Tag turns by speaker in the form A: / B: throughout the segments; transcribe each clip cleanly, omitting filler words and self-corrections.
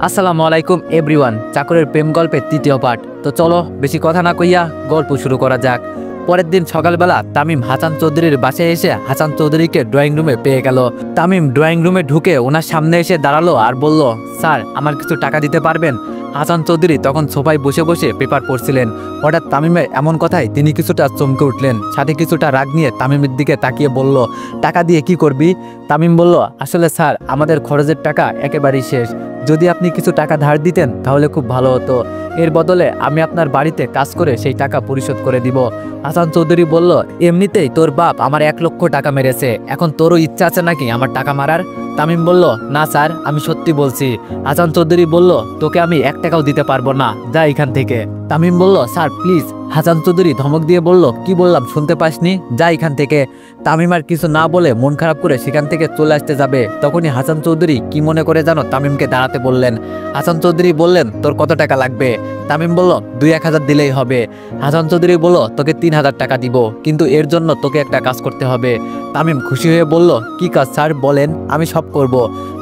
A: আসসালামু আলাইকুম এভরিওয়ান। চাকরের প্রেম গল্পের তৃতীয় পার্ট। তো চলো বেশি কথা না কইয়া গল্প শুরু করা যাক। পরের দিন সকালবেলা তামিম হাসান চৌধুরীর বাসায় এসে হাসান চৌধুরীকে ড্রয়িং রুমে পেয়ে গেল। তামিম ড্রয়িং রুমে ঢুকে ওনার সামনে এসে দাঁড়ালো আর বলল, স্যার আমার কিছু টাকা দিতে পারবেন? হাসান চৌধুরী তখন সোফায় বসে বসে পেপার পড়ছিলেন। হঠাৎ তামিমের এমন কথায় তিনি কিছুটা চমকে উঠলেন, সাথে কিছুটা রাগ নিয়ে তামিমের দিকে তাকিয়ে বলল, টাকা দিয়ে কি করবি? তামিম বলল, আসলে স্যার আমাদের খরচের টাকা একেবারেই শেষ। যদি আপনি কিছু টাকা ধার দিতেন তাহলে খুব ভালো হতো। এর বদলে আমি আপনার বাড়িতে কাজ করে সেই টাকা পরিশোধ করে দিব। হাসান চৌধুরী বলল, এমনিতেই তোর বাপ আমার 1 লক্ষ টাকা মেরেছে, এখন তোরও ইচ্ছা আছে নাকি আমার টাকা মারার? তামিম বলল, না স্যার আমি সত্যি বলছি। হাসান চৌধুরী বলল, তোকে আমি 1 টাকাও দিতে পারবো না, যা এখান থেকে। তামিম বলল, স্যার প্লিজ। হাসান চৌধুরী ধমক দিয়ে বলল, কি বললাম শুনতে পাসনি? যা এখান থেকে। তামিম আর কিছু না বলে মন খারাপ করে সেখান থেকে চলে আসতে যাবে, তখনই হাসান চৌধুরী কি মনে করে যেন তামিমকে দাঁড়াতে বললেন। হাসান চৌধুরী বললেন, তোর কত টাকা লাগবে? তামিম বলল, 2-1 হাজার দিলেই হবে। হাসান চৌধুরী বলল, তোকে 3,000 টাকা দিব, কিন্তু এর জন্য তোকে একটা কাজ করতে হবে। তামিম খুশি হয়ে বলল, কি কাজ স্যার বলেন, আমি সব করব।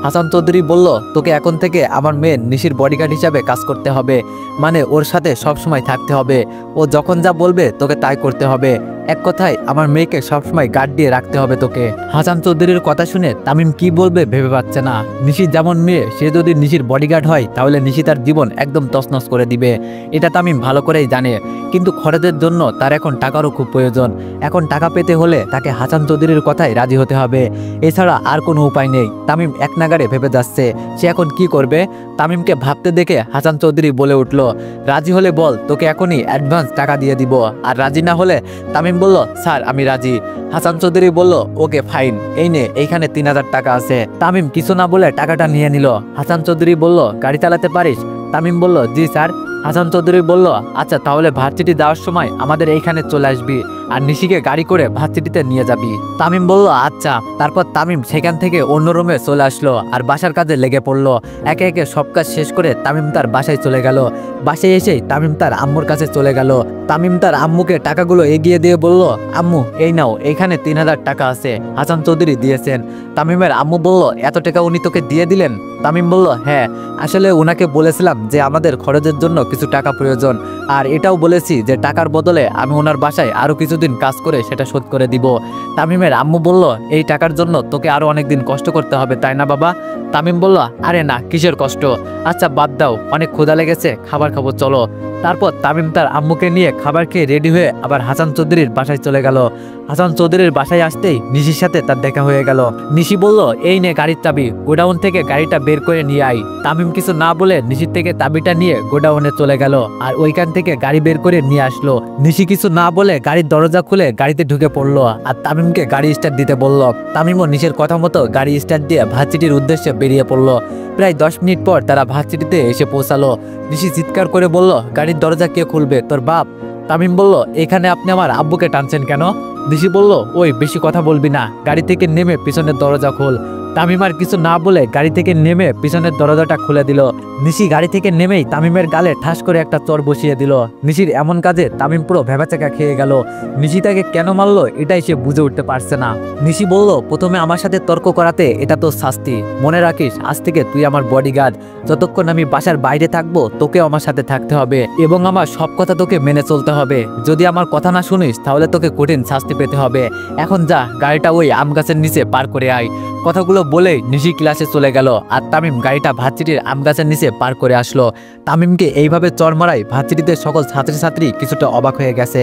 A: হাসান চৌধুরী বলল, তোকে এখন থেকে আমার মেয়ে নিশির বডিগার্ড হিসাবে কাজ করতে হবে, মানে ওর সাথে সব সময় থাকতে হবে, ও যখন যা বলবে তোকে তাই করতে হবে। এক কথায় আমার মেয়েকে সবসময় গার্ড দিয়ে রাখতে হবে তোকে। হাসান চৌধুরীর কথা শুনে তামিম কি বলবে ভেবে পাচ্ছে না। নিশি যেমন মেয়ে, সে যদি নিশির বডিগার্ড হয় তাহলে নিশি তার জীবন একদম তছনছ করে দিবে, এটা তামিম ভালো করেই জানে। কিন্তু খরচের জন্য তার এখন টাকারও খুব প্রয়োজন। এখন টাকা পেতে হলে তাকে হাসান চৌধুরীর কথায় রাজি হতে হবে, এছাড়া আর কোনো উপায় নেই। তামিম এক নাগাড়ে ভেবে যাচ্ছে সে এখন কি করবে। তামিমকে ভাবতে দেখে হাসান চৌধুরী বলে উঠল, রাজি হলে বল, তোকে এখনই অ্যাডভান্স টাকা দিয়ে দিব, আর রাজি না হলে? তামিম বলল, স্যার আমি রাজি। হাসান চৌধুরী বলল, ওকে ফাইন, এই নে এইখানে 3,000 টাকা আছে। তামিম কিছু না বলে টাকাটা নিয়ে নিল। হাসান চৌধুরী বলল, গাড়ি চালাতে পারিস? তামিম বলল, জি স্যার। হাসান চৌধুরী বলল, আচ্ছা তাহলে ভার্সিটি যাওয়ার সময় আমাদের এইখানে চলে আসবি, আর নিশিকে গাড়ি করে ভার্সিটিতে নিয়ে যাবি। তামিম বলল, আচ্ছা। তারপর তামিম সেখান থেকে অন্য রুমে চলে আসলো আর বাসার কাজে লেগে পড়লো। একে একে সব কাজ শেষ করে তামিম তার বাসায় চলে গেল। বাসায় এসেই তামিম তার আম্মুর কাছে চলে গেল। তামিম তার আম্মুকে টাকাগুলো এগিয়ে দিয়ে বলল, আম্মু এই নাও, এইখানে 3,000 টাকা আছে, হাসান চৌধুরী দিয়েছেন। তামিমের আম্মু বলল, এত টাকা উনি তোকে দিয়ে দিলেন? তামিম বলল, হ্যাঁ, আসলে ওনাকে বলেছিলাম যে আমাদের খরচের জন্য কিছু টাকা প্রয়োজন, আর এটাও বলেছি যে টাকার বদলে আমি ওনার বাসায় আরো কিছুদিন কাজ করে সেটা শোধ করে দিব। তামিমের আম্মু বলল, এই টাকার জন্য তোকে আরো অনেকদিন কষ্ট করতে হবে তাই না বাবা? তামিম বলল, আরে না, কিসের কষ্ট? আচ্ছা বাদ দাও, অনেক ক্ষুধা লেগেছে, খাবার খাবো চলো। তারপর তামিম তার আম্মুকে নিয়ে খাবার খেয়ে রেডি হয়ে আবার হাসান চৌধুরীর বাসায় চলে গেল। হাসান চৌধুরীর বাসায় আসতেই নিশির সাথে তার দেখা হয়ে গেল। নিশি বলল, এই নে গাড়ির চাবি, গোডাউন থেকে গাড়িটা বের করে নিয়ে আই। তামিম কিছু না বলে নিশির থেকে চাবিটা নিয়ে গোডাউনে চলে গেল আর ওইখান থেকে গাড়ি বের করে নিয়ে আসলো। নিশি কিছু না বলে গাড়ির দরজা খুলে গাড়িতে ঢুকে পড়লো আর তামিমকে গাড়ি স্টার্ট দিতে বলল। তামিমও নিশির কথা মতো গাড়ি স্টার্ট দিয়ে ভার্সিটির উদ্দেশ্যে বেরিয়ে পড়লো। প্রায় 10 মিনিট পর তারা ভার্সিটিতে এসে পৌঁছালো। নিশি চিৎকার করে বলল, গাড়ির দরজা কে খুলবে, তোর বাপ? তামিম বলল, এখানে আপনি আমার আব্বুকে টানছেন কেন? নিশি বলল, ওই বেশি কথা বলবি না, গাড়ি থেকে নেমে পিছনের দরজা খোল। তামিম আর কিছু না বলে গাড়ি থেকে নেমে পিছনের দরজাটা খুলে দিল। নিশি গাড়ি থেকে নেমেই তামিমের গালে ঠাস করে একটা চর বসিয়ে দিল। নিশির এমন কাজে তামিম পুরো ভেবাচাকা খেয়ে গেল। নিশি তাকে কেন মারলো এটাই সে বুঝে উঠতে পারছে না। নিশি বলল, প্রথমে আমার সাথে তর্ক করাতে এটা তো শাস্তি, মনে রাখিস আজ থেকে তুই আমার বডিগার্ড, যতক্ষণ আমি বাসার বাইরে থাকবো তোকেও আমার সাথে থাকতে হবে এবং আমার সব কথা তোকে মেনে চলতে হবে। যদি আমার কথা না শুনিস তাহলে তোকে কঠিন শাস্তি পেতে হবে। এখন যা, গাড়িটা ওই আম গাছের নিচে পার করে আয়। কথাগুলো বলে নিশি ক্লাসে চলে গেল আর তামিম গাড়িটা ভার্সিটির আম গাছের নিচে পার করে আসলো। তামিমকে এইভাবে চর মারায় ভার্সিটিতে সকল ছাত্রছাত্রী কিছুটা অবাক হয়ে গেছে।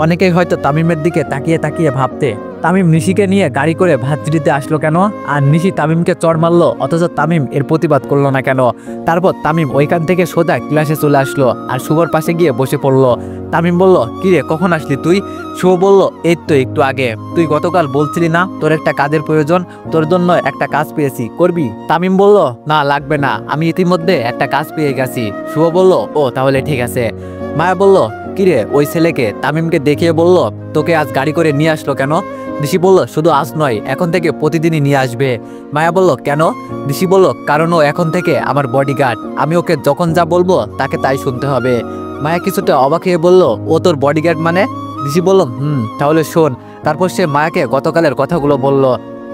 A: অনেকেই হয়তো তামিমের দিকে তাকিয়ে তাকিয়ে ভাবতে, তামিম নিশিকে নিয়ে গাড়ি করে ভার্সিটিতে আসলো কেন, আর নিশি তামিমকে চর মারলো অথচ তামিম এর প্রতিবাদ করলো না কেন? তারপর তামিম ওইখান থেকে সোজা ক্লাসে চলে আসলো আর শুভর পাশে গিয়ে বসে পড়লো। তামিম বলল, কিরে কখন আসলি তুই? শুভ বলল, এই তো একটু আগে। তুই গতকাল বলছিলি না তোর একটা কাজের প্রয়োজন, তোর জন্য একটা কাজ পেয়েছি, করবি? তামিম বলল, না লাগবে না, আমি ইতিমধ্যে একটা কাজ পেয়ে গেছি। শুভ বলল, ও তাহলে ঠিক আছে। মায়া বলল, কিরে ওই ছেলেকে? তামিমকে দেখিয়ে বলল, তোকে আজ গাড়ি করে নিয়ে আসলো কেন? নিশি বলল, শুধু আজ নয়, এখন থেকে প্রতিদিনই নিয়ে আসবে। মায়া বলল, কেন? নিশি বলল, কারণ ও এখন থেকে আমার বডিগার্ড, আমি ওকে যখন যা বলবো তাকে তাই শুনতে হবে। মায়া কিছুটা অবাক হয়ে বলল, ও তোর বডিগার্ড মানে? নিশি বলল, তাহলে শোন। তারপর সে মায়াকে গতকালের কথাগুলো বলল।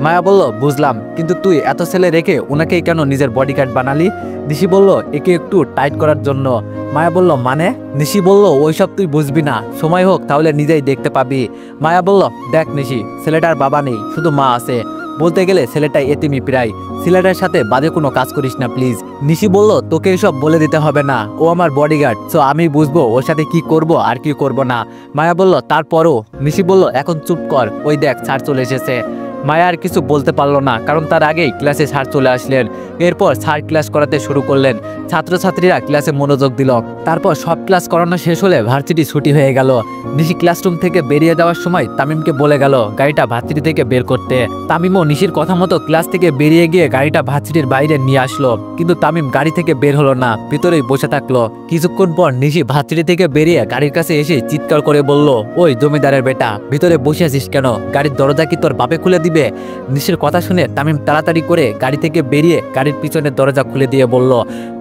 A: মায়া বলল, বুঝলাম, কিন্তু তুই এত ছেলে রেখে ওনাকেই কেন নিজের বডিগার্ড বানালি? নিশি বলল, একে একটু টাইট করার জন্য। মায়া বলল, মানে? নিশি বলল, ওইসব তুই বুঝবি না, সময় হোক তাহলে নিজেই দেখতে পাবি। মায়া বলল, দেখ নিশি, ছেলেটার বাবা নেই, শুধু মা আছে। বলতে গেলে ছেলেটা এতিমি প্রায়। ছেলেটার সাথে বাজে কোনো কাজ করিস না প্লিজ। নিশি বলল, তোকে এসব বলে দিতে হবে না, ও আমার বডিগার্ড, সো আমি বুঝবো ওর সাথে কি করব আর কি করব না। মায়া বলল, তারপরও। নিশি বলল, এখন চুপ কর, ওই দেখ স্যার চলে এসেছে। মায়া আর কিছু বলতে পারলো না, কারণ তার আগেই ক্লাসে স্যার চলে আসলেন। এরপর স্যার ক্লাস করাতে শুরু করলেন। ছাত্রছাত্রীরা ক্লাসে মনোযোগ দিল। তারপর সব ক্লাস করানো শেষ হলে ভার্সিটি ছুটি হয়ে গেল। নিশি ক্লাসরুম থেকে বেরিয়ে যাওয়ার সময় তামিমকে বলে গেল গাড়িটা ভার্সিটি থেকে বের করতে। তামিমও নিশির কথা মতো ক্লাস থেকে বেরিয়ে গিয়ে গাড়িটা ভার্সিটির বাইরে নিয়ে আসলো, কিন্তু তামিম গাড়ি থেকে বের হলো না, ভিতরেই বসে থাকলো। কিছুক্ষণ পর নিশি ভার্সিটি থেকে বেরিয়ে গাড়ির কাছে এসে চিৎকার করে বলল, ওই জমিদারের বেটা, ভিতরে বসে আছিস কেন? গাড়ির দরজা কি তোর বাপে খুলে দিবে? নিশির কথা শুনে তামিম তাড়াতাড়ি করে গাড়ি থেকে বেরিয়ে গাড়ির পিছনের দরজা খুলে দিয়ে বলল,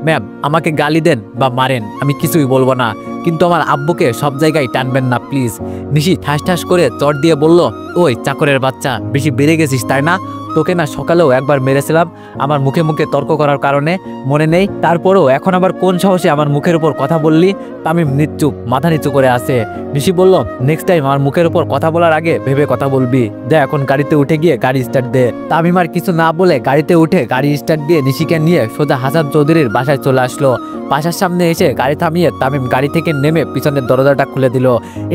A: ম্যাম, আমাকে গালি দেন বা মারেন, আমি কিছুই বলবো না, কিন্তু আমার আব্বুকে সব জায়গায় টানবেন না প্লিজ। নিশি ঠাস ঠাস করে চট দিয়ে বলল, ওই চাকরের বাচ্চা, বেশি বেড়ে গেছিস তাই না? তোকে না সকালেও একবার মেরেছিলাম আমার মুখে মুখে তর্ক করার কারণে, মনে নেই? তারপরও এখন আবার কোন সাহসে আমার মুখের উপর কথা বললি? তামিম নিশ্চুপ, মাথা নিচু করে আছে। নিশি বলল, নেক্সট টাইম আমার মুখের উপর কথা বলার আগে ভেবে কথা বলবি। দে এখন গাড়িতে উঠে গিয়ে গাড়ি স্টার্ট দে। তামিম আর কিছু না বলে গাড়িতে উঠে গাড়ি স্টার্ট দিয়ে নিশিকে নিয়ে সোজা হাসান চৌধুরীর বাসায় চলে আসলো। বাসার সামনে এসে গাড়ি থামিয়ে তামিম গাড়ি থেকে নেমে পিছনের দরজাটা খুলে দিল।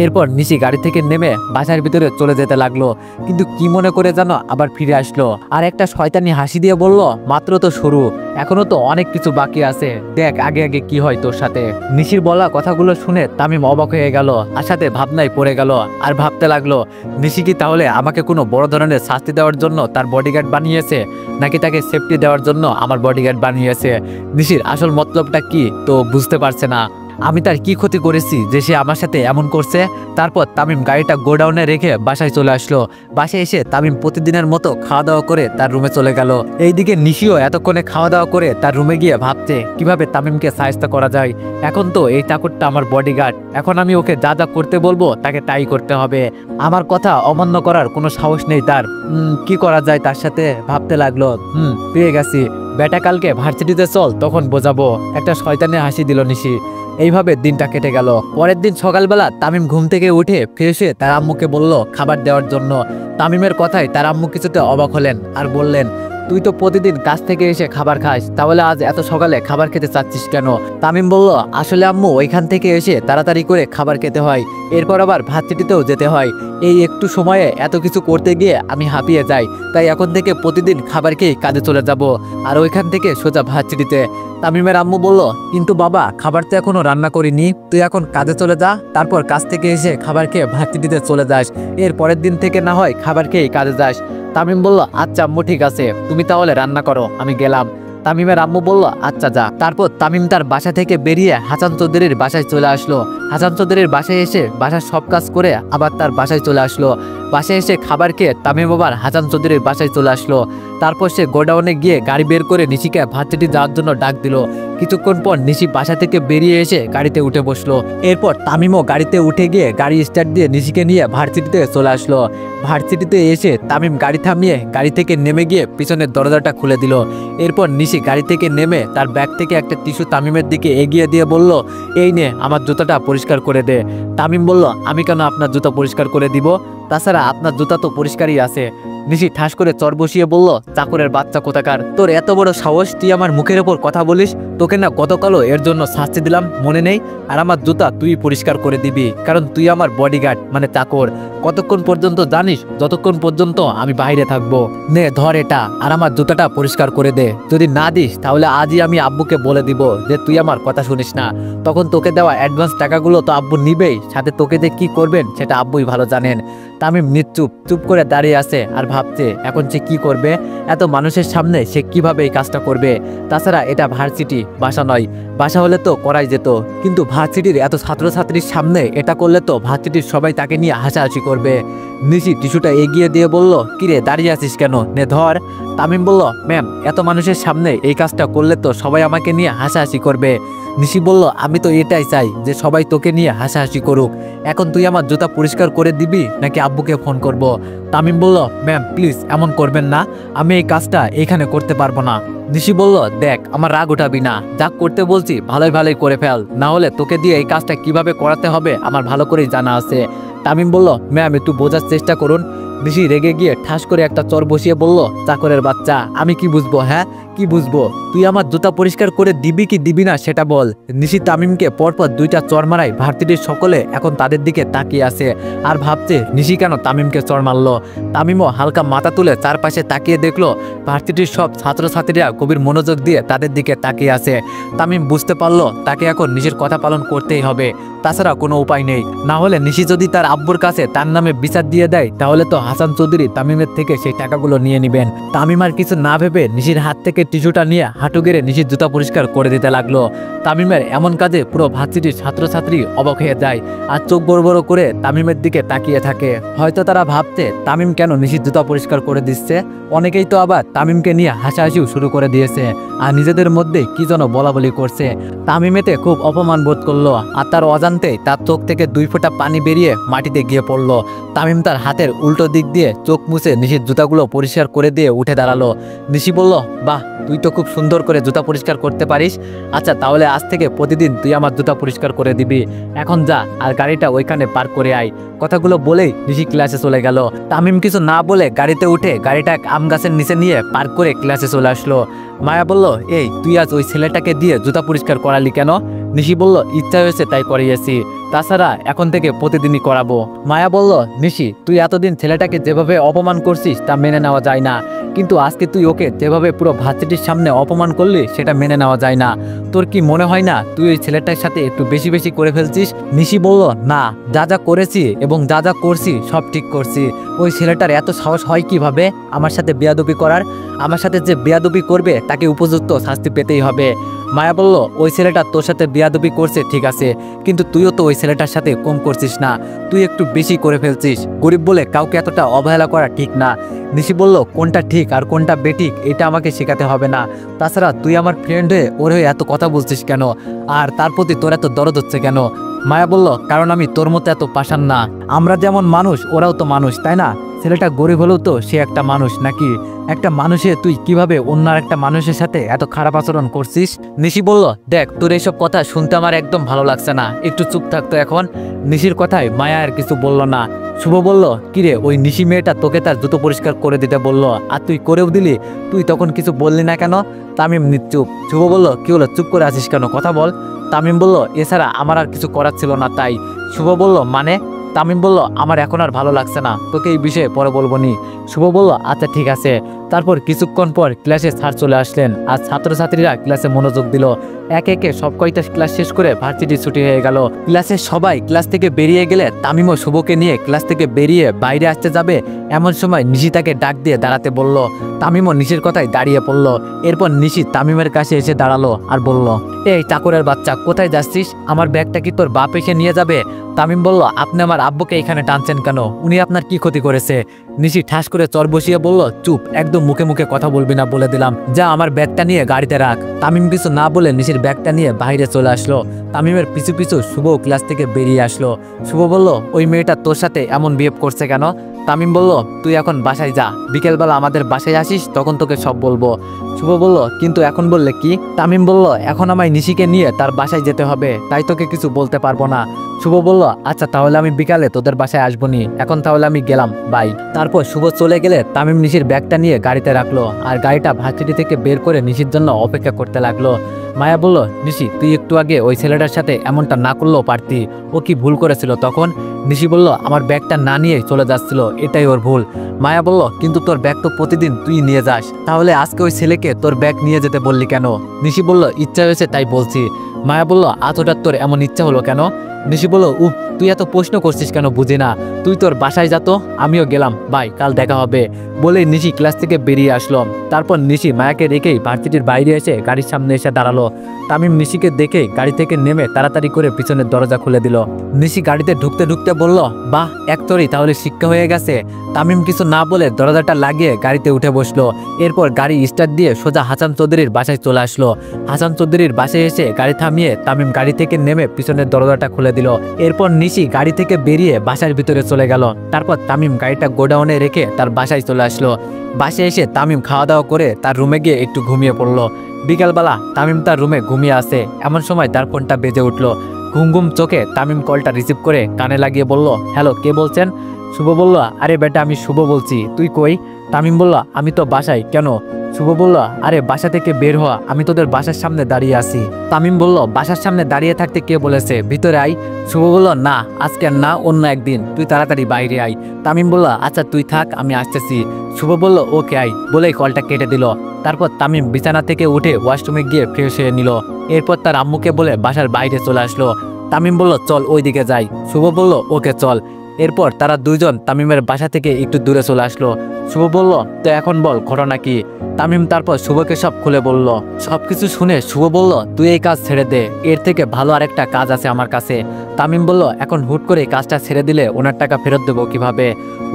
A: এরপর নিশি গাড়ি থেকে নেমে বাসার ভিতরে চলে যেতে লাগলো, কিন্তু কি মনে করে যেন আবার ফিরে আসলো আর একটা শয়তানি হাসি দিয়ে বলল, মাত্র তো শুরু, এখনো তো অনেক কিছু বাকি আছে, দেখ আগে আগে কি হয় তোর সাথে। নিশির বলা কথাগুলো শুনে তামিম অবাক হয়ে গেল, আর সাথে ভাবনায় পড়ে গেল আর ভাবতে লাগলো, নিশি কি তাহলে আমাকে কোনো বড় ধরনের শাস্তি দেওয়ার জন্য তার বডিগার্ড বানিয়েছে, নাকি তাকে সেফটি দেওয়ার জন্য আমার বডিগার্ড বানিয়েছে? নিশির আসল মতলবটা কি তো বুঝতে পারছে না। আমি তার কি ক্ষতি করেছি যে সে আমার সাথে এমন করছে? তারপর তামিম গাড়িটা গোডাউনে রেখে বাসায় চলে আসলো। বাসায় এসে তামিম প্রতিদিনের মতো খাওয়া দাওয়া করে তার রুমে চলে গেল। এইদিকে নিশিও এতক্ষণে খাওয়া দাওয়া করে তার রুমে গিয়ে ভাবছে কিভাবে তামিমকে সাহায্য করা যায়। এখন তো এই চাকরটা আমার বডিগার্ড, এখন আমি ওকে যা যা করতে বলবো তাকে তাই করতে হবে, আমার কথা অমান্য করার কোনো সাহস নেই তার। কি করা যায় তার সাথে ভাবতে লাগলো। পেয়ে গেছি, বেটা কালকে ভার্সিটিতে চল, তখন বোঝাবো। একটা শয়তানে হাসি দিল নিশি। এইভাবে দিনটা কেটে গেল। পরের দিন সকালবেলা তামিম ঘুম থেকে উঠে ফ্রেশ হয়ে তার আম্মুকে বলল খাবার দেওয়ার জন্য। তামিমের কথায় তার আম্মু কিছুতে অবাক হলেন আর বললেন, তুই তো প্রতিদিন কাজ থেকে এসে খাবার খাস, তাহলে আজ এত সকালে খাবার খেতে চাচ্ছিস কেন? তামিম বলল, আসলে আম্মু ওইখান থেকে এসে তাড়াতাড়ি করে খাবার খেতে হয়, এরপর আবার ভার্সিটিতেও যেতে হয়। এই একটু সময়ে এত কিছু করতে গিয়ে আমি হাঁপিয়ে যাই, তাই এখন থেকে প্রতিদিন খাবার খেয়ে কাজে চলে যাব, আর ওইখান থেকে সোজা ভার্সিটিতে। তামিমের আম্মু বলল, কিন্তু বাবা, খাবার তো এখনো রান্না করিনি, তুই এখন কাজে চলে যা, তারপর কাজ থেকে এসে খাবার খেয়ে ভার্সিটিতে চলে যাস, এর পরের দিন থেকে না হয় খাবার খেয়ে কাজে যাস। তামিম বলল, আচ্ছা আম্মু ঠিক আছে, তুমি তাহলে রান্না করো, আমি গেলাম। তামিমের আম্মু বলল, আচ্ছা যা। তারপর তামিম তার বাসা থেকে বেরিয়ে হাসান চৌধুরীর বাসায় চলে আসলো। হাসান চৌধুরীর বাসায় এসে বাসার সব কাজ করে আবার তার বাসায় চলে আসলো। বাসায় এসে খাবার খেয়ে তামিম আবার হাসান চৌধুরীর বাসায় চলে আসলো। তারপর সে গোডাউনে গিয়ে গাড়ি বের করে নিশিকে ভার্সিটি যাওয়ার জন্য ডাক দিল। কিছুক্ষণ পর নিশি বাসা থেকে বেরিয়ে এসে গাড়িতে উঠে বসলো। এরপর তামিমও গাড়িতে উঠে গিয়ে গাড়ি স্টার্ট দিয়ে নিশিকে নিয়ে ভার্সিটিতে চলে আসলো। ভার্সিটিতে এসে তামিম গাড়ি থামিয়ে গাড়ি থেকে নেমে গিয়ে পিছনের দরজাটা খুলে দিল। এরপর নিশি গাড়ি থেকে নেমে তার ব্যাগ থেকে একটা টিস্যু তামিমের দিকে এগিয়ে দিয়ে বলল, এই নে, আমার জুতাটা পরিষ্কার করে দে। তামিম বলল, আমি কেন আপনার জুতা পরিষ্কার করে দিব? তাছাড়া আপনার জুতা তো পরিষ্কারই আছে। নিশি ঠাস করে চর বসিয়ে বলল, চাকরের বাচ্চা কোথাকার, তোর এত বড় সাহস, তুই আমার মুখের ওপর কথা বলিস? তোকে না গতকালও এর জন্য শাস্তি দিলাম, মনে নেই? আর আমার জুতা তুই পরিষ্কার করে দিবি, কারণ তুই আমার বডিগার্ড মানে চাকর। কতক্ষণ পর্যন্ত জানিস? যতক্ষণ পর্যন্ত আমি বাইরে থাকবো। নে ধর এটা, আর আমার জুতাটা পরিষ্কার করে দে। যদি না দিস তাহলে আজই আমি আব্বুকে বলে দিব যে তুই আমার কথা শুনিস না। তখন তোকে দেওয়া অ্যাডভান্স টাকাগুলো তো আব্বু নিবেই, সাথে তোকে যে কি করবেন সেটা আব্বুই ভালো জানেন। তামিম নিশ্চুপ চুপ করে দাঁড়িয়ে আছে আর ভাবছে এখন সে কি করবে। এত মানুষের সামনে সে কিভাবে এই কাজটা করবে? তাছাড়া এটা ভার্সিটি, বাসা নয়। বাসা হলে তো করাই যেত, কিন্তু ভার্সিটির এত ছাত্রছাত্রীর সামনে এটা করলে তো ভার্সিটির সবাই তাকে নিয়ে হাসাহাসি করবে। নিশি টিস্যুটা এগিয়ে দিয়ে বলল, কিরে দাঁড়িয়ে আছিস কেন, নে ধর। তামিম বলল, ম্যাম এত মানুষের সামনে এই কাজটা করলে তো সবাই আমাকে নিয়ে হাসাহাসি করবে। নিশি বলল, আমি তো এটাই চাই যে সবাই তোকে নিয়ে হাসাহাসি করুক। এখন তুই আমার জুতা পরিষ্কার করে দিবি নাকি আব্বুকে ফোন করব? তামিম বলল, ম্যাম প্লিজ এমন করবেন না, আমি এই কাজটা এখানে করতে পারবো না। নিশি বলল, দেখ আমার রাগ উঠাবি না, যা করতে বলছি ভালোই ভালোই করে ফেল, না হলে তোকে দিয়ে এই কাজটা কিভাবে করাতে হবে আমার ভালো করেই জানা আছে। তামিম বলল, ম্যাম একটু বোঝার চেষ্টা করুন। নিশি রেগে গিয়ে ঠাস করে একটা চর বসিয়ে বলল, চাকরের বাচ্চা, আমি কি বুঝবো? হ্যাঁ কি বুঝবো? তুই আমার জুতা পরিষ্কার করে দিবি কি দিবি না সেটা বল। নিশি তামিমকে পরপর দুইটা চর মারায় ভার্সিটির সকলে এখন তাদের দিকে তাকিয়ে আছে আর ভাবছে নিশি কেন তামিমকে চর মারলো। তামিমও হালকা মাথা তুলে চারপাশে তাকিয়ে দেখলো ভার্সিটির সব ছাত্রছাত্রীরা গভীর মনোযোগ দিয়ে তাদের দিকে তাকিয়ে আছে। তামিম বুঝতে পারলো তাকে এখন নিশির কথা পালন করতেই হবে, তাছাড়া কোনো উপায় নেই। না হলে নিশি যদি তার আব্বুর কাছে তার নামে বিচার দিয়ে দেয় তাহলে তো হাসান চৌধুরী তামিমের থেকে সেই টাকাগুলো নিয়ে নেবেন। তামিম আর কিছু না ভেবে নিশির হাত থেকে টিস্যুটা নিয়ে হাঁটু গেড়ে নিশির জুতা পরিষ্কার করে দিতে লাগলো। তামিমের এমন কাজে পুরো ভার্সিটির ছাত্রছাত্রী অবাক হয়ে যায় আর চোখ বড় বড় করে তামিমের দিকে তাকিয়ে থাকে। হয়তো তারা ভাবছে তামিম কেন নিশির জুতা পরিষ্কার করে দিচ্ছে। অনেকেই তো আবার তামিমকে নিয়ে হাসাহাসিও শুরু করে দিয়েছে আর নিজেদের মধ্যে কি যেন বলাবলি করছে। তামিমেতে খুব অপমান বোধ করলো আর তার অজান্তে তার চোখ থেকে 2 ফোঁটা পানি বেরিয়ে মাটিতে গিয়ে পড়লো। তামিম তার হাতের উল্টো দিক দিয়ে চোখ মুছে নিশির জুতাগুলো পরিষ্কার করে দিয়ে উঠে দাঁড়ালো। নিশি বলল, বাহ তুই তো খুব সুন্দর করে জুতা পরিষ্কার করতে পারিস, আচ্ছা তাহলে আজ থেকে প্রতিদিন তুই আমার জুতা পরিষ্কার করে দিবি। এখন যা আর গাড়িটা ওইখানে পার্ক করে আয়। কথাগুলো বলেই নিশি ক্লাসে চলে গেল। তামিম কিছু না বলে গাড়িতে উঠে গাড়িটা আম গাছের নিচে নিয়ে পার্ক করে ক্লাসে চলে আসলো। মায়া বলল, এই তুই আজ ওই ছেলেটাকে দিয়ে জুতা পরিষ্কার করালি কেন? নিশি বলল, ইচ্ছা হয়েছে তাই করিয়েছি, তাছাড়া এখন থেকে প্রতিদিনই করাবো। মায়া বলল, নিশি তুই এতদিন ছেলেটাকে যেভাবে অপমান করছিস তা মেনে নেওয়া যায় না, কিন্তু আজকে তুই ওকে যেভাবে পুরো ভার্সিটির সামনে অপমান করলি সেটা মেনে নেওয়া যায় না। তোর কি মনে হয় না তুই ওই ছেলেটার সাথে একটু বেশি বেশি করে ফেলছিস? নিশি বলল, না যা যা করেছি এবং যা যা করছি সব ঠিক করছি। ওই ছেলেটার এত সাহস হয় কিভাবে আমার সাথে বেয়াদবি করার? আমার সাথে যে বেয়াদবি করবে তাকে উপযুক্ত শাস্তি পেতেই হবে। মায়া বলল, ওই ছেলেটা তোর সাথে বেয়াদবি করছে ঠিক আছে, কিন্তু তুইও তো ওই ছেলেটার সাথে কম করছিস না, তুই একটু বেশি করে ফেলছিস। গরিব বলে কাউকে এতটা অবহেলা করা ঠিক না। নিশি বলল, কোনটা ঠিক আর কোনটা বেঠিক এটা আমাকে শেখাতে হবে না, তাছাড়া তুই আমার ফ্রেন্ড হয়ে ওর হয়ে এত কথা বলছিস কেন, আর তার প্রতি তোর এত দরদ হচ্ছে কেন? মায়া বলল, কারণ আমি তোর মতো এত পাষাণ না, আমরা যেমন মানুষ ওরাও তো মানুষ তাই না? ছেলেটা গরিব হলেও তো সে একটা মানুষ নাকি? একটা মানুষে তুই কিভাবে অন্য একটা মানুষের সাথে এত খারাপ আচরণ করছিস? নিশি বলল, দেখ তোর এইসব কথা শুনতে আমার একদম ভালো লাগছে না, একটু চুপ থাকতো এখন। নিশির কথায় মায়া আর কিছু বলল না। শুভ বলল, কিরে ওই নিশি মেয়েটা তোকে তার জুতো পরিষ্কার করে দিতে বলল আর তুই করেও দিলি, তুই তখন কিছু বললি না কেন? তামিম নিশ্চুপ। শুভ বলল, কি হলো চুপ করে আছিস কেন, কথা বল। তামিম বলল, এছাড়া আমার আর কিছু করার ছিল না তাই। শুভ বলল, মানে? তামিম বলল, আমার এখন আর ভালো লাগছে না, তোকে এই বিষয়ে পরে বলবো নি। শুভ বলল, আচ্ছা ঠিক আছে। তারপর কিছুক্ষণ পর ক্লাসে স্যার চলে আসলেন আর ছাত্রছাত্রীরা ক্লাসে মনোযোগ দিল। একে একে সব কয়টা ক্লাস শেষ করে ভার্সিটি ছুটি হয়ে গেল। ক্লাসের সবাই ক্লাস থেকে বেরিয়ে গেলে তামিমও শুভকে নিয়ে ক্লাস থেকে বেরিয়ে বাইরে আসতে যাবে, এমন সময় নিশি তাকে ডাক দিয়ে দাঁড়াতে বলল। তামিমও নিশির কথায় দাঁড়িয়ে পড়ল। এরপর নিশি তামিমের কাছে এসে দাঁড়ালো আর বলল, এই চাকরের বাচ্চা কোথায় যাচ্ছিস? আমার ব্যাগটা কি তোর বাপ এসে নিয়ে যাবে? তামিম বলল, আপনি আমার আব্বুকে এখানে টানছেন কেন? উনি আপনার কি ক্ষতি করেছে? নিশি ঠাস করে চর বসিয়ে বলল, চুপ, একদম মুখে মুখে কথা বলবি না বলে দিলাম, যা আমার ব্যাগটা নিয়ে গাড়িতে রাখ। তামিম কিছু না বলে নিশির ব্যাগটা নিয়ে বাইরে চলে আসলো। তামিমের পিছু পিছু শুভ ক্লাস থেকে বেরিয়ে আসলো। শুভ বলল, ওই মেয়েটা তোর সাথে এমন বিহেভ করছে কেন? তামিম বলল, তুই এখন বাসায় যা, বিকেলবেলা আমাদের বাসায় আসিস তখন তোকে সব বলবো। শুভ বলল, কিন্তু এখন বললে কি? তামিম বলল, এখন আমায় নিশিকে নিয়ে তার বাসায় যেতে হবে, তাই তোকে কিছু বলতে পারবো না। শুভ বলল, আচ্ছা তাহলে আমি বিকালে তোদের বাসায় আসবো নি, এখন তাহলে আমি গেলাম, বাই। তারপর শুভ চলে গেলে তামিম নিশির ব্যাগটা নিয়ে গাড়িতে রাখলো আর গাড়িটা ভার্সিটি থেকে বের করে নিশির জন্য অপেক্ষা করতে লাগলো। মায়া বলল, নিশি তুই একটু আগে ওই ছেলেটার সাথে এমনটা না করলেও পারতি, ও কি ভুল করেছিল তখন? নিশি বলল, আমার ব্যাগটা না নিয়ে চলে যাচ্ছিল, এটাই ওর ভুল। মায়া বলল, কিন্তু তোর ব্যাগ তো প্রতিদিন তুই নিয়ে যাস, তাহলে আজকে ওই ছেলেকে তোর ব্যাগ নিয়ে যেতে বললি কেন? নিশি বলল, ইচ্ছা হয়েছে তাই বলছি। মায়া বলল আজ হঠাৎ তোর এমন ইচ্ছা হলো কেন? নিশি বলল উফ, তুই এত প্রশ্ন করছিস কেন বুঝি না, তুই তোর বাসায় যা তো, আমিও গেলাম, বাই, কাল দেখা হবে। বলে নিশি ক্লাস থেকে বেরিয়ে আসলো। তারপর নিশি মায়াকে রেখেই ভার্সিটির বাইরে এসে গাড়ির সামনে এসে দাঁড়ালো। তামিম নিশিকে দেখে গাড়ি থেকে নেমে তাড়াতাড়ি করে পিছনের দরজা খুলে দিল। নিশি গাড়িতে ঢুকতে ঢুকতে বলল বাহ, একতরই তাহলে শিক্ষা হয়ে গেছে। তামিম কিছু না বলে দরজাটা লাগিয়ে গাড়িতে উঠে বসলো। এরপর গাড়ি স্টার্ট দিয়ে সোজা হাসান চৌধুরীর বাসায় চলে আসলো। হাসান চৌধুরীর বাসায় এসে গাড়ি থামিয়ে তামিম গাড়ি থেকে নেমে পিছনের দরজাটা খুলে দিল। এরপর নিশি গাড়ি থেকে বেরিয়ে বাসার ভিতরে চলে গেল। তারপর তামিম গাড়িটা গোডাউনে রেখে তার বাসায় চলে আসলো। বাসায় এসে তামিম খাওয়া দাওয়া করে তার রুমে গিয়ে একটু ঘুমিয়ে পড়লো। বিকালবেলা তামিম তার রুমে ঘুমিয়ে আসে, এমন সময় তার ফোনটা বেজে উঠলো। ঘুম ঘুম চোখে তামিম কলটা রিসিভ করে কানে লাগিয়ে বলল হ্যালো, কে বলছেন? শুভ বলল আরে বেটা, আমি শুভ বলছি, তুই কই? তামিম বলল আমি তো বাসায়। কেন? শুভ বলল আরে বাসা থেকে বের হওয়া, আমি তোদের বাসার সামনে দাঁড়িয়ে আছি। তামিম বলল বাসার সামনে দাঁড়িয়ে থাকতে কে বলেছে, ভিতরে আই। শুভ বলল না, আজকে না, অন্য একদিন, তুই তাড়াতাড়ি বাইরে আই। তামিম বলল আচ্ছা তুই থাক, আমি আসতেছি। শুভ বলল ওকে আই, বলেই কলটা কেটে দিল। তারপর তামিম বিছানা থেকে উঠে ওয়াশরুমে গিয়ে ফ্রেশ হয়ে নিল। এরপর তার আম্মুকে বলে বাসার বাইরে চলে আসলো। তামিম বলল চল ওই দিকে যাই। শুভ বলল ওকে চল। এরপর তারা দুইজন তামিমের বাসা থেকে একটু দূরে চলে আসলো। শুভ বলল তো এখন বল ঘটনা কি? তামিম তারপর শুভকে সব খুলে বলল। সবকিছু শুনে শুভ বলল তুই এই কাজ ছেড়ে দে, এর থেকে ভালো আরেকটা কাজ আছে আমার কাছে। তামিম বলল এখন হুট করে কাজটা ছেড়ে দিলে ওনার টাকা ফেরত দেবো কিভাবে?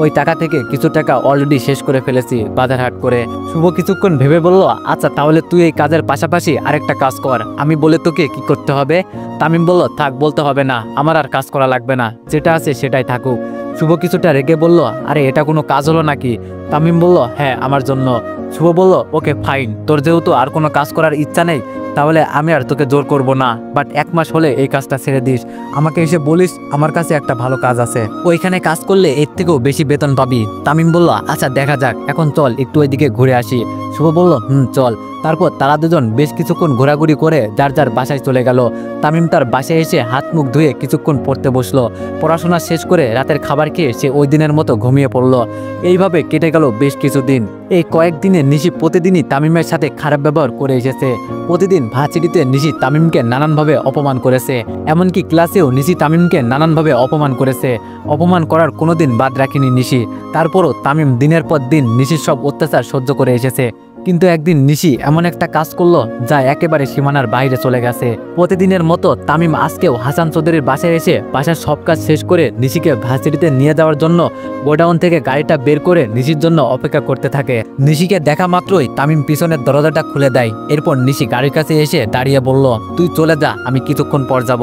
A: ওই টাকা থেকে কিছু টাকা অলরেডি শেষ করে ফেলেছি বাজার হাট করে। শুভ কিছুক্ষণ ভেবে বলল আচ্ছা তাহলে তুই এই কাজের পাশাপাশি আরেকটা কাজ কর, আমি বলে তোকে কি করতে হবে? তামিম বলল থাক, বলতে হবে না, আমার আর কাজ করা লাগবে না, যেটা আছে সেটাই থাকুক। শুভ কিছুটা রেগে বলল আরে এটা কোনো কাজ হলো নাকি? তামিম বলল হ্যাঁ আমার জন্য। শুভ বলল ওকে ফাইন, তোর যেহেতু আর কোনো কাজ করার ইচ্ছা নেই তাহলে আমি আর তোকে জোর করব না, বাট 1 মাস হলে এই কাজটা ছেড়ে দিস, আমাকে এসে বলিস আমার কাছে একটা ভালো কাজ আছে, ওইখানে কাজ করলে এর থেকেও বেশি বেতন পাবি। তামিম বলল আচ্ছা দেখা যাক, এখন চল একটু ওইদিকে ঘুরে আসি। শুভ বলল চল। তারপর তারা দুজন বেশ কিছুক্ষণ ঘোরাঘুরি করে যার যার বাসায় চলে গেল। তামিম তার বাসায় এসে হাত মুখ ধুয়ে কিছুক্ষণ পড়তে বসলো। পড়াশোনা শেষ করে রাতের খাবার খেয়ে সে ওই দিনের মতো ঘুমিয়ে পড়লো। এইভাবে কেটে গেল বেশ কিছুদিন। এই কয়েকদিনে নিশি প্রতিদিনই তামিমের সাথে খারাপ ব্যবহার করে এসেছে। প্রতিদিন ভার্সিটিতে নিশি তামিমকে নানানভাবে অপমান করেছে, এমনকি ক্লাসেও নিশি তামিমকে নানানভাবে অপমান করেছে। অপমান করার কোনোদিন বাদ রাখেনি নিশি। তারপরও তামিম দিনের পর দিন নিশির সব অত্যাচার সহ্য করে এসেছে। কিন্তু একদিন নিশি এমন একটা কাজ করলো যা একেবারে সীমানার বাইরে চলে গেছে। প্রতিদিনের মতো তামিম আজকেও হাসান চৌধুরীর বাসায় এসে বাসার সব কাজ শেষ করে নিশিকে ভার্সিটিতে নিয়ে যাওয়ার জন্য গোডাউন থেকে গাড়িটা বের করে নিশির জন্য অপেক্ষা করতে থাকে। নিশিকে দেখা মাত্রই তামিম পিছনের দরজাটা খুলে দেয়। এরপর নিশি গাড়ির কাছে এসে দাঁড়িয়ে বলল তুই চলে যা, আমি কিছুক্ষণ পর যাব।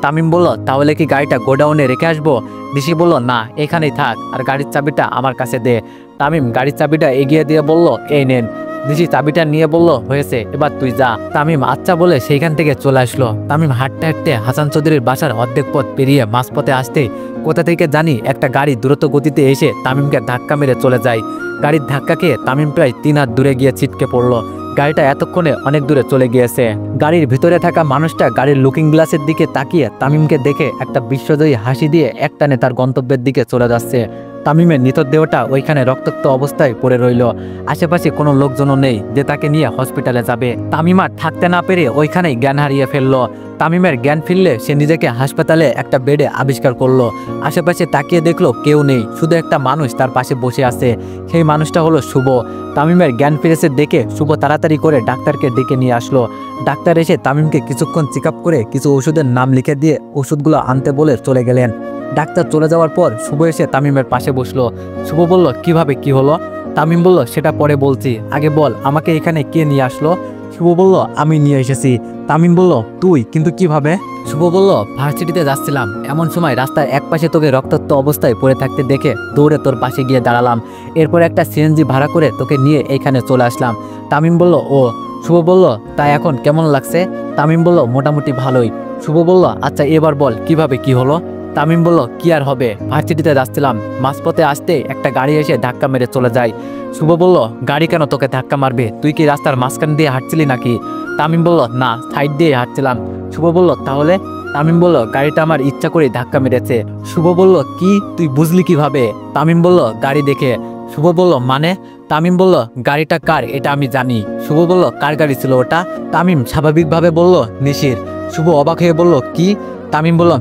A: তামিম বলল তাহলে কি গাড়িটা গোডাউনে রেখে আসবো? নিশি বলল না, এখানেই থাক, আর গাড়ির চাবিটা আমার কাছে দে। তামিম গাড়ির চাবিটা এগিয়ে দিয়ে বলল এই নেন। নিশি চাবিটা নিয়ে বলল হয়েছে, এবার তুই যা। তামিম আচ্ছা বলে সেইখান থেকে চলে আসলো। তামিম হাঁটতে হাঁটতে হাসান চৌধুরীর বাসার অর্ধেক পথ পেরিয়ে মাঝপথে আসতে কোথা থেকে জানি একটা গাড়ি দ্রুত গতিতে এসে তামিমকে ধাক্কা মেরে চলে যায়। গাড়ির ধাক্কা খেয়ে তামিম প্রায় 3 হাত দূরে গিয়ে ছিটকে পড়লো। গাড়িটা এতক্ষণে অনেক দূরে চলে গিয়েছে। গাড়ির ভিতরে থাকা মানুষটা গাড়ির লুকিং গ্লাসের দিকে তাকিয়ে তামিমকে দেখে একটা বিশ্বজয়ী হাসি দিয়ে একটানে তার গন্তব্যের দিকে চলে যাচ্ছে। তামিমের মৃতদেহটা ওইখানে রক্তাক্ত অবস্থায় পড়ে রইল। আশেপাশে কোনো লোকজনও নেই যে তাকে নিয়ে হসপিটালে যাবে। তামিম আর থাকতে না পেরে ওইখানেই জ্ঞান হারিয়ে ফেললো। তামিমের জ্ঞান ফিরলে সে নিজেকে হাসপাতালে একটা বেডে আবিষ্কার করলো। আশেপাশে তাকিয়ে দেখলো কেউ নেই, শুধু একটা মানুষ তার পাশে বসে আছে। সেই মানুষটা হলো শুভ। তামিমের জ্ঞান ফিরেছে দেখে শুভ তাড়াতাড়ি করে ডাক্তারকে ডেকে নিয়ে আসলো। ডাক্তার এসে তামিমকে কিছুক্ষণ চেক আপ করে কিছু ওষুধের নাম লিখে দিয়ে ওষুধগুলো আনতে বলে চলে গেলেন। ডাক্তার চলে যাওয়ার পর শুভ এসে তামিমের পাশে বসলো। শুভ বলল কিভাবে কি হলো? তামিম বলল সেটা পরে বলছি, আগে বল আমাকে এখানে কে নিয়ে আসলো? শুভ বলল আমি নিয়ে এসেছি। তামিম বলল তুই কিন্তু কিভাবে? শুভ বলল ভার্সিটিতে যাচ্ছিলাম, এমন সময় রাস্তার একপাশে তোকে রক্তাক্ত অবস্থায় পড়ে থাকতে দেখে দৌড়ে তোর পাশে গিয়ে দাঁড়ালাম। এরপর একটা সিএনজি ভাড়া করে তোকে নিয়ে এইখানে চলে আসলাম। তামিম বলল ও। শুভ বলল তাই এখন কেমন লাগছে? তামিম বলল মোটামুটি ভালোই। শুভ বলল আচ্ছা এবার বল কিভাবে কি হলো? তামিম বলল কি আর হবে, ভার্সিটিতে যাচ্ছিলাম, মাঝপথে আসতে একটা গাড়ি এসে ধাক্কা মেরে চলে যায়। শুভ বলল গাড়ি কেন তোকে ধাক্কা মারবে? তুই কি রাস্তার মাঝখান দিয়ে হাঁটছিলি নাকি? তামিম বলল না, সাইড দিয়ে হাঁটছিলাম। শুভ বলল তাহলে? তামিম বলল গাড়িটা আমার ইচ্ছা করে ধাক্কা মেরেছে। শুভ বলল কি, তুই বুঝলি কিভাবে? তামিম বলল গাড়ি দেখে। শুভ বলল মানে? তামিম বলল গাড়িটা কার এটা আমি জানি। শুভ বলল কার গাড়ি ছিল ওটা? তামিম স্বাভাবিকভাবে বলল নিশির। শুভ অবাক হয়ে বলল, কি? তামিম বলল,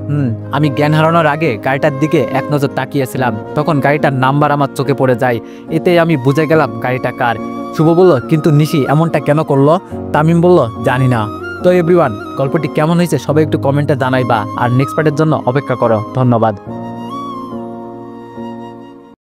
A: আমি জ্ঞান হারানোর আগে গাড়িটার দিকে এক নজর তাকিয়েছিলাম, তখন গাড়িটার নাম্বার আমার চোখে পড়ে যায়, এতে আমি বুঝে গেলাম গাড়িটা কার। শুভ বলল, কিন্তু নিশি এমনটা কেন করলো? তামিম বলল, জানি না। তো এভরিওয়ান, গল্পটি কেমন হয়েছে সবাই একটু কমেন্টে জানাইবা, আর নেক্সট পার্টের জন্য অপেক্ষা করো। ধন্যবাদ।